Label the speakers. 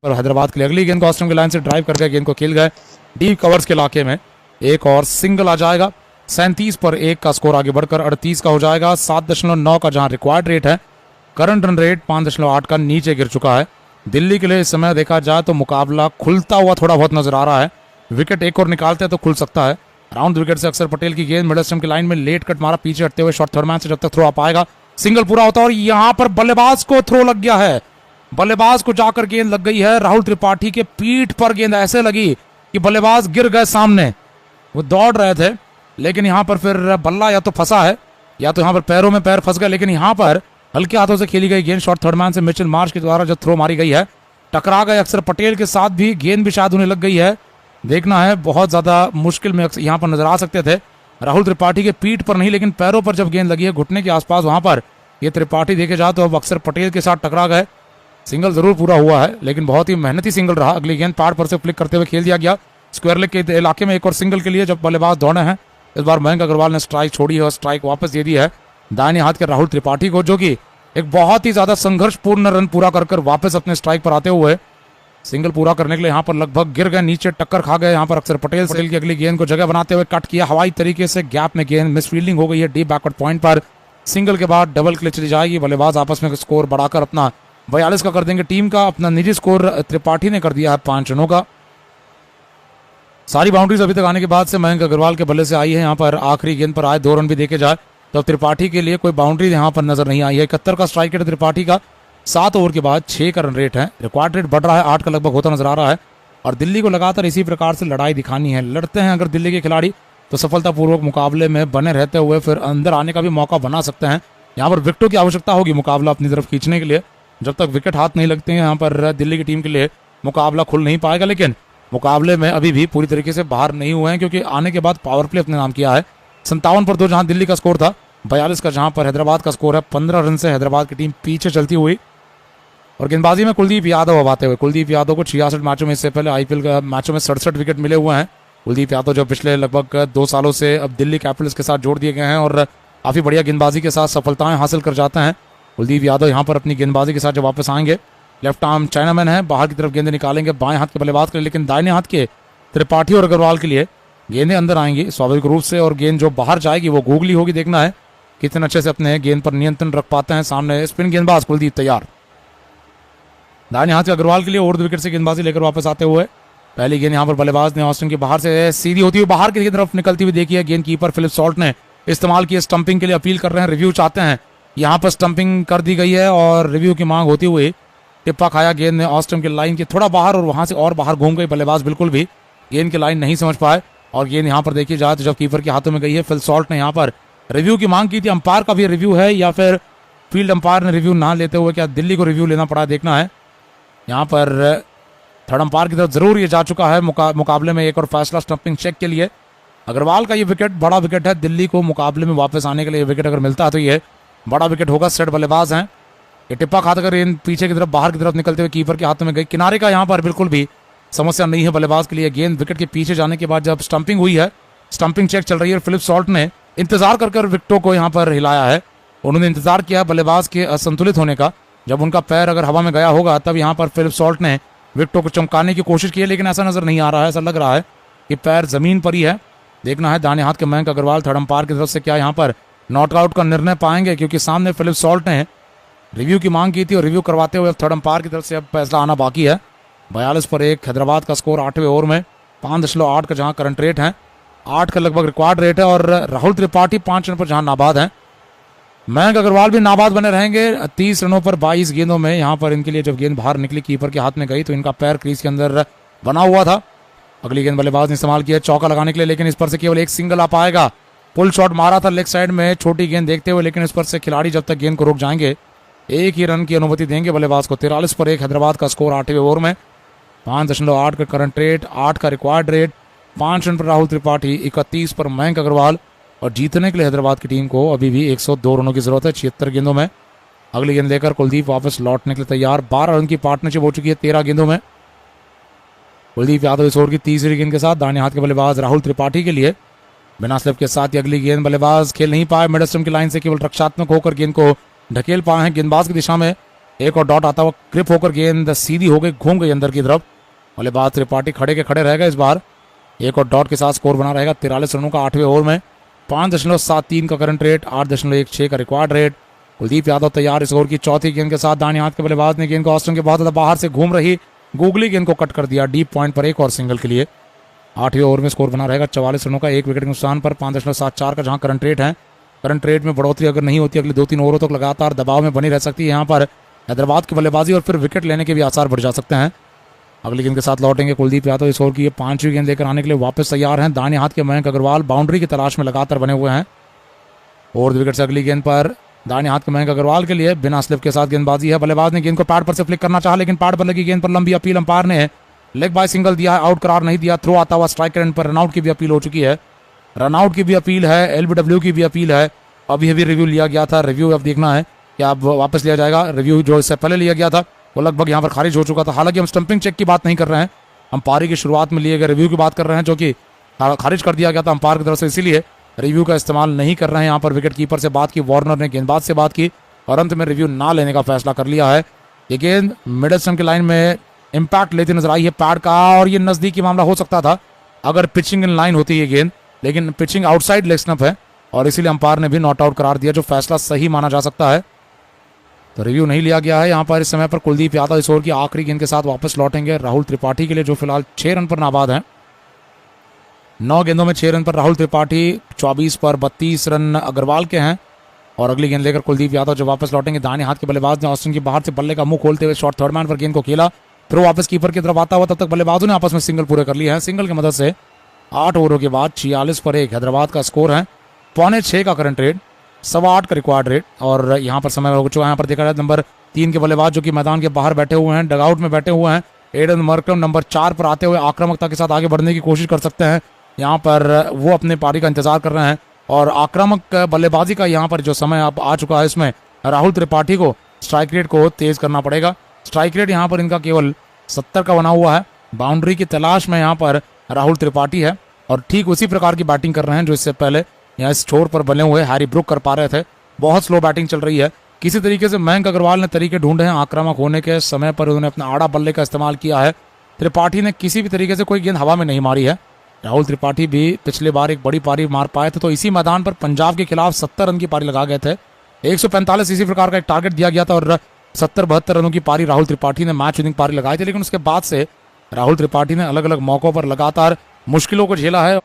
Speaker 1: पर हैदराबाद के लिए अगली गेंद को ऑस्ट्रम की लाइन से ड्राइव करके गेंद को खेल गए डीप कवर्स के इलाके में। एक और सिंगल आ जाएगा। 37 पर 1 का स्कोर आगे बढ़कर 38 का हो जाएगा। 7.9 का जहां रिक्वायर्ड रेट है, करंट रन रेट 5.8 का नीचे गिर चुका है। दिल्ली के लिए इस समय देखा जाए तो मुकाबला खुलता हुआ थोड़ा बहुत नजर आ रहा है। विकेट एक और निकालते हैं तो खुल सकता है। राउंड विकेट से अक्षर पटेल की गेंद मिडल स्टंप की लाइन में लेट कट मारा, पीछे हटते हुए शॉट थर्ड मैन से जब तक थ्रो आ पाएगा सिंगल पूरा होता है। और यहां पर बल्लेबाज को थ्रो लग गया है, बल्लेबाज को जाकर गेंद लग गई है। राहुल त्रिपाठी के पीठ पर गेंद ऐसे लगी कि बल्लेबाज गिर गए सामने। वो दौड़ रहे थे लेकिन यहां पर फिर बल्ला या तो फंसा है या तो यहां पर पैरों में पैर फंस गए, लेकिन यहां पर हल्के हाथों से खेली गई गेंद शॉट थर्ड मैन से मिचेल मार्श के द्वारा जो थ्रो मारी गई है, टकरा गए अक्षर पटेल के साथ भी, गेंद भी शायद उन्हें लग गई है। देखना है, बहुत ज्यादा मुश्किल में यहां पर नजर आ सकते थे। राहुल त्रिपाठी के पीठ पर नहीं लेकिन पैरों पर जब गेंद लगी है घुटने के आसपास, वहां पर ये त्रिपाठी देखे जाए तो अब अक्षर पटेल के साथ टकरा गए। सिंगल जरूर पूरा हुआ है लेकिन बहुत ही मेहनती सिंगल रहा। अगली गेंद पैड पर से फ्लिक करते हुए खेल दिया गया स्क्वायर लेग के इलाके में। एक और सिंगल के लिए जब बल्लेबाज दौड़े हैं, इस बार मयंक अग्रवाल ने स्ट्राइक छोड़ी है और स्ट्राइक वापस दे दी है दाहिने हाथ के राहुल त्रिपाठी को, जो कि एक बहुत ही ज्यादा संघर्षपूर्ण रन पूरा कर वापस अपने स्ट्राइक पर आते हुए सिंगल पूरा करने के लिए यहाँ पर लगभग गिर गए, नीचे टक्कर खा गए यहाँ पर अक्षर पटेल से। की अगली गेंद को जगह बनाते हुए कट किया हवाई तरीके से, गैप में गेंद मिस फील्डिंग हो गई है डीप बैकवर्ड पॉइंट पर। सिंगल के बाद डबल क्लिच चली जाएगी। बल्लेबाज आपस में स्कोर बढ़ाकर अपना 42 का कर देंगे टीम का। अपना निजी स्कोर त्रिपाठी ने कर दिया है 5 रनों का। सारी बाउंड्रीज अभी तक आने के बाद से मयंक अग्रवाल के बल्ले से आई है। यहाँ पर आखिरी गेंद पर आए 2 रन भी देखे जाए तो त्रिपाठी के लिए कोई बाउंड्री यहाँ पर नजर नहीं आई है। 71 का स्ट्राइक रेट त्रिपाठी का, 7 ओवर के बाद 6 का रन रेट है। रिक्वायर्ड रेट बढ़ रहा है, 8 का लगभग होता नजर आ रहा है। और दिल्ली को लगातार इसी प्रकार से लड़ाई दिखानी है। लड़ते हैं अगर दिल्ली के खिलाड़ी तो सफलतापूर्वक मुकाबले में बने रहते हुए फिर अंदर आने का भी मौका बना सकते हैं। यहाँ पर विकेटों की आवश्यकता होगी मुकाबला अपनी तरफ खींचने के लिए। जब तक विकेट हाथ नहीं लगते हैं यहाँ पर दिल्ली की टीम के लिए मुकाबला खुल नहीं पाएगा। लेकिन मुकाबले में अभी भी पूरी तरीके से बाहर नहीं हुए हैं क्योंकि आने के बाद पावर प्ले अपने नाम किया है। 57 पर 2 जहां दिल्ली का स्कोर था, 42 का जहां पर हैदराबाद का स्कोर है। 15 रन से हैदराबाद की टीम पीछे चलती हुई। और गेंदबाजी में कुलदीप यादव अब आते हुए, कुलदीप यादव को 66 मैचों में, इससे पहले आईपीएल का मैचों में 67 विकेट मिले हुए हैं। कुलदीप यादव जो पिछले लगभग 2 सालों से अब दिल्ली कैपिटल्स के साथ जोड़ दिए गए हैं और काफी बढ़िया गेंदबाजी के साथ सफलताएं हासिल कर जाते हैं। कुलदीप यादव यहाँ पर अपनी गेंदबाजी के साथ जब वापस आएंगे, लेफ्ट आर्म चाइनामैन है, बाहर की तरफ गेंदें निकालेंगे बाएं हाथ के बल्लेबाज के लिए, लेकिन दाहिने हाथ के त्रिपाठी और अग्रवाल के लिए गेंदें अंदर आएंगी स्वाभाविक रूप से और गेंद जो बाहर जाएगी वो गूगली होगी। देखना है कितने अच्छे से अपने गेंद पर नियंत्रण रख पाते हैं। सामने स्पिन गेंदबाज कुलदीप तैयार, दाहिने हाथ के अग्रवाल के लिए ओवर द विकेट से गेंदबाजी लेकर वापस आते हुए। पहली गेंद यहाँ पर बल्लेबाज ने ऑस्टिन के बाहर से सीधी होती हुई बाहर की तरफ निकलती हुई देखी है। गेंद कीपर फिलिप सॉल्ट ने इस्तेमाल किया, स्टंपिंग के लिए अपील कर रहे हैं, रिव्यू चाहते हैं। यहाँ पर स्टंपिंग कर दी गई है और रिव्यू की मांग होती हुई टिप्पा खाया गेंद ने ऑस्टम की लाइन के थोड़ा बाहर और वहां से और बाहर घूम गई। बल्लेबाज बिल्कुल भी गेंद की लाइन नहीं समझ पाए और गेंद यहाँ पर देखी जाए तो जब कीपर के हाथों में गई है, फिल सॉल्ट ने यहाँ पर रिव्यू की मांग की थी। अंपायर का भी रिव्यू है या फिर फील्ड अंपायर ने रिव्यू ना लेते हुए क्या दिल्ली को रिव्यू लेना पड़ा, देखना है। यहाँ पर थर्ड अंपायर की तरफ जरूर ये जा चुका है मुकाबले में एक और फैसला स्टंपिंग चेक के लिए। अग्रवाल का ये विकेट बड़ा विकेट है, दिल्ली को मुकाबले में वापस आने के लिए विकेट अगर मिलता है तो ये बड़ा विकेट होगा। सेट बल्लेबाज हैं, ये टिप्पा खाकर इन पीछे की तरफ बाहर की तरफ निकलते हुए कीपर के हाथों में गई। किनारे का यहाँ पर बिल्कुल भी समस्या नहीं है बल्लेबाज के लिए। गेंद विकेट के पीछे जाने के बाद जब स्टंपिंग हुई है, स्टंपिंग चेक चल रही है, फिलिप सॉल्ट ने इंतजार कर विकेटों को यहाँ पर हिलाया है। उन्होंने इंतजार किया बल्लेबाज के असंतुलित होने का, जब उनका पैर अगर हवा में गया होगा तब यहाँ पर फिलिप सॉल्ट ने विकेटों को चमकाने की कोशिश की है, लेकिन ऐसा नजर नहीं आ रहा है। ऐसा लग रहा है कि पैर जमीन पर ही है। देखना है दाहिने हाथ के मयंक अग्रवाल थर्ड अंपायर की तरफ से क्या यहाँ पर नॉकआउट का निर्णय पाएंगे, क्योंकि सामने फिलिप सॉल्ट ने रिव्यू की मांग की थी और रिव्यू करवाते हुए थर्ड अंपायर की तरफ से अब फैसला आना बाकी है। 42 पर 1 हैदराबाद का स्कोर 8वें ओवर में 5.8 का जहां करंट रेट है, 8 का लगभग रिक्वायर्ड रेट है और राहुल त्रिपाठी 5 रन पर जहां नाबाद है। मयंक अग्रवाल भी नाबाद बने रहेंगे 30 रनों पर 22 गेंदों में। यहाँ पर इनके लिए जब गेंद बाहर निकली कीपर के हाथ में गई तो इनका पैर क्रीज के अंदर बना हुआ था। अगली गेंद बल्लेबाज ने इस्तेमाल किया चौका लगाने के लिए, लेकिन इस पर से केवल एक सिंगल आ पाएगा। पुल शॉट मारा था लेग साइड में छोटी गेंद देखते हुए, लेकिन इस पर से खिलाड़ी जब तक गेंद को रोक जाएंगे 1 ही रन की अनुमति देंगे बल्लेबाज को। 43 पर 1 हैदराबाद का स्कोर 8वें ओवर में 5.8 का करंट रेट, 8 का रिक्वायर्ड रेट, 5 रन पर राहुल त्रिपाठी, 31 पर मयंक अग्रवाल। और जीतने के लिए हैदराबाद की टीम को अभी भी 102 रनों की जरूरत है 76 गेंदों में। अगली गेंद लेकर कुलदीप वापस लौटने के लिए तैयार। 12 रन की पार्टनरशिप हो चुकी है 13 गेंदों में। कुलदीप यादव इस ओवर की तीसरी गेंद के साथ दाहिने हाथ के बल्लेबाज राहुल त्रिपाठी के लिए बिना स्लिप के साथ ही अगली गेंद बल्लेबाज खेल नहीं पाए। मिड स्टंप की लाइन से केवल रक्षात्मक होकर गेंद को ढकेल पाए हैं गेंदबाज की दिशा में। एक और डॉट आता हुआ ग्रिप होकर गेंद सीधी हो गई, घूम गई अंदर की तरफ। बल्लेबाज त्रिपाठी खड़े के खड़े रह गए इस बार। एक और डॉट के साथ स्कोर बना रहेगा 43 रनों का 8वें ओवर में। 5.73 का करंट रेट, 8.16 का रिक्वायर्ड रेट। कुलदीप यादव तैयार इस ओवर की चौथी गेंद के साथ। दाहिने हाथ के बल्लेबाज ने गेंद को ऑस्टिन के बहुत ज्यादा बाहर से घूम रही गूगली गेंद को कट कर दिया डीप पॉइंट पर, एक और सिंगल के लिए। 8वें ओवर में स्कोर बना रहेगा 44 रनों का, 1 विकेट के नुकसान पर। 5.74 का जहां करंट रेट है। करंट रेट में बढ़ोतरी अगर नहीं होती अगले 2-3 ओवरों तक लगातार दबाव में बनी रह सकती है यहाँ पर हैदराबाद की बल्लेबाजी, और फिर विकेट लेने के भी आसार बढ़ जा सकते हैं। अगली गेंद के साथ लौटेंगे कुलदीप यादव। इस ओवर की 5वीं गेंद लेकर आने के लिए वापस तैयार हैं दाहिने हाथ के मयंक अग्रवाल, बाउंड्री की तलाश में लगातार बने हुए हैं। और विकेट से अगली गेंद पर दाहिने हाथ के मयंक अग्रवाल के लिए बिना स्लिप के साथ गेंदबाजी है। बल्लेबाज ने गेंद को पैड पर से फ्लिक करना चाहा, लेकिन पैड पर लगी गेंद पर लंबी अपील, अंपायर ने लेग बाय सिंगल दिया है, आउट करार नहीं दिया। थ्रो आता हुआ स्ट्राइक एंड पर रनआउट की भी अपील हो चुकी है। रनआउट की भी अपील है, एलबीडब्ल्यू की भी अपील है। अभी रिव्यू लिया गया था, रिव्यू अब देखना है कि अब वापस लिया जाएगा। रिव्यू जो इससे पहले लिया गया था वो लगभग यहाँ पर खारिज हो चुका था। हालांकि हम स्टंपिंग चेक की बात नहीं कर रहे हैं, अंपायर की शुरुआत में लिए गए रिव्यू की बात कर रहे हैं, जो कि खारिज कर दिया गया था अंपायर की तरफ से, इसीलिए रिव्यू का इस्तेमाल नहीं कर रहे हैं। यहाँ पर विकेट कीपर से बात की, वार्नर ने गेंदबाज से बात की और अंत में रिव्यू ना लेने का फैसला कर लिया है। ये गेंद मिडल स्टंप की लाइन में इंपैक्ट लेती नजर आई है पैड का, और ये नजदीकी मामला हो सकता था अगर पिचिंग इन लाइन होती है गेंद, लेकिन पिचिंग आउटसाइड लेग स्टंप है और इसीलिए अंपायर ने भी नॉट आउट करार दिया, जो फैसला सही माना जा सकता है। तो रिव्यू नहीं लिया गया है यहाँ पर। इस समय पर कुलदीप यादव इस ओवर की आखिरी गेंद के साथ वापस लौटेंगे राहुल त्रिपाठी के लिए, जो फिलहाल 6 रन पर नाबाद हैं। 9 गेंदों में 6 रन पर राहुल त्रिपाठी, 24 पर 32 रन अग्रवाल के हैं। और अगली गेंद लेकर कुलदीप यादव जो वापस लौटेंगे दाहिने हाथ के बल्लेबाज ने ऑस्टिन की बाहर से बल्ले का मुंह खोलते हुए शॉट थर्ड मैन पर गेंद को खेला, थ्रो वापस कीपर की तरफ आता हुआ। तब तक बल्लेबाजों ने आपस में सिंगल पूरे कर लिए हैं। सिंगल की मदद से 8 ओवरों के बाद 46 पर 1 हैदराबाद का स्कोर है। 5.25 का करंट रेट, 8.25 का रिक्वायर्ड रेट। और यहाँ पर समय हो चुका है। यहाँ पर देखा जाए नंबर 3 के बल्लेबाज जो कि मैदान के बाहर बैठे हुए हैं, डगआउट में बैठे हुए हैं, एडन मर्कम नंबर 4 पर आते हुए आक्रामकता के साथ आगे बढ़ने की कोशिश कर सकते हैं। यहाँ पर वो अपने पारी का इंतजार कर रहे हैं और आक्रामक बल्लेबाजी का यहाँ पर जो समय अब आ चुका है, इसमें राहुल त्रिपाठी को स्ट्राइक रेट को तेज करना पड़ेगा। स्ट्राइक रेट यहाँ पर इनका केवल 70 का बना हुआ है। बाउंड्री की तलाश में यहाँ पर राहुल त्रिपाठी है और ठीक उसी प्रकार की बैटिंग कर रहे हैं जो इससे पहले यहाँ इस छोर पर बने हुए हैरी ब्रुक कर पा रहे थे। बहुत स्लो बैटिंग चल रही है। किसी तरीके से मयंक अग्रवाल ने तरीके ढूंढे हैं आक्रामक होने के समय पर, उन्होंने अपना आड़ा बल्ले का इस्तेमाल किया है। त्रिपाठी ने किसी भी तरीके से कोई गेंद हवा में नहीं मारी है। राहुल त्रिपाठी भी पिछले बार एक बड़ी पारी मार पाए थे, तो इसी मैदान पर पंजाब के खिलाफ 70 रन की पारी लगा गए थे। 145 इसी प्रकार का एक टारगेट दिया गया था और 70-72 रनों की पारी राहुल त्रिपाठी ने मैच विनिंग पारी लगाई थी। लेकिन उसके बाद से राहुल त्रिपाठी ने अलग अलग मौकों पर लगातार मुश्किलों को झेला है।